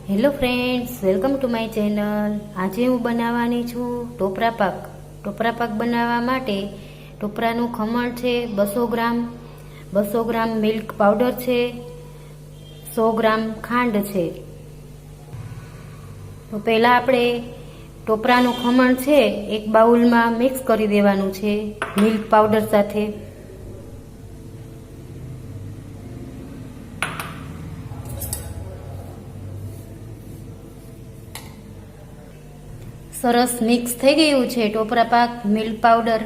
Hello friends, welcome to my channel. આજે હું બનાવવાની છું ટોપરા પાક। ટોપરા પાક બનાવવા માટે ટોપરાનું ખમણ છે 200 ગ્રામ, 200 ગ્રામ મિલ્ક પાવડર છે, 100 ગ્રામ ખાંડ છે। તો પહેલાં આપણે ટોપરાનું ખમણ છે એક બાઉલમાં મિક્સ કરી દેવાનું છે મિલ્ક પાવડર સાથે। સરસ મિક્સ થઈ ગયું છે ટોપરા પાક મિલ્ક પાવડર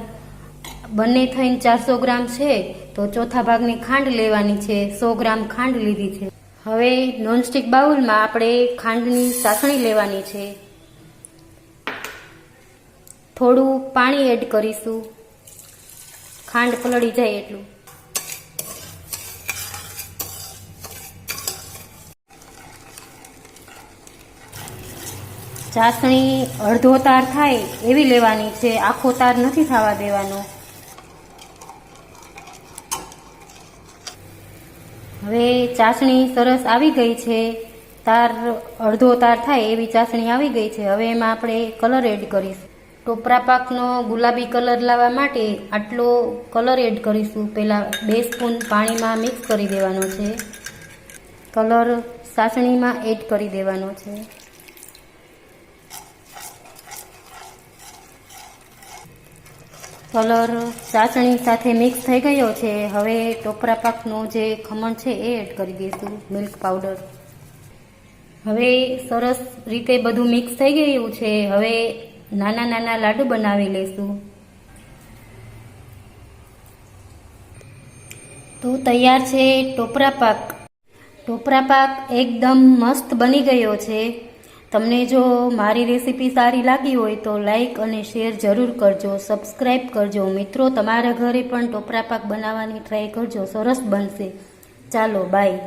બંને થઈને 400 ગ્રામ છે। તો ચોથા ભાગની ખાંડ લેવાની છે, 100 ગ્રામ ખાંડ લીધી છે। હવે નોનસ્ટિક બાઉલમાં આપણે ખાંડની ચાસણી લેવાની છે, થોડું પાણી એડ કરીશું, ખાંડ પલળી જાય એટલું। ચાસણી અડધો તાર થાય એવી લેવાની છે, આખો તાર નથી થવા દેવાનો। હવે ચાસણી સરસ આવી ગઈ છે, તાર અડધો તાર થાય એવી ચાસણી આવી ગઈ છે। હવે એમાં આપણે કલર એડ કરીશું। ટોપરા પાકનો ગુલાબી કલર લાવવા માટે આટલો કલર એડ કરીશું। પહેલાં 2 સ્પૂન પાણીમાં મિક્સ કરી દેવાનો છે, કલર ચાસણીમાં એડ કરી દેવાનો છે। કલર ચાસણી સાથે મિક્સ થઈ ગયો છે। હવે ટોપરા પાકનો જે ખમણ છે એ એડ કરી દઈશું, મિલ્ક પાવડર। હવે સરસ રીતે બધું મિક્સ થઈ ગયું છે। હવે નાના નાના લાડુ બનાવી લઈશું। તો તૈયાર છે ટોપરા પાક। ટોપરા પાક એકદમ મસ્ત બની ગયો છે। તમને જો મારી રેસીપી સારી લાગી હોય તો લાઈક અને શેર જરૂર કરજો, સબસ્ક્રાઈબ કરજો। મિત્રો, તમારા ઘરે પણ ટોપરા પાક બનાવવાની ટ્રાય કરજો, સરસ બનશે। ચાલો, બાય।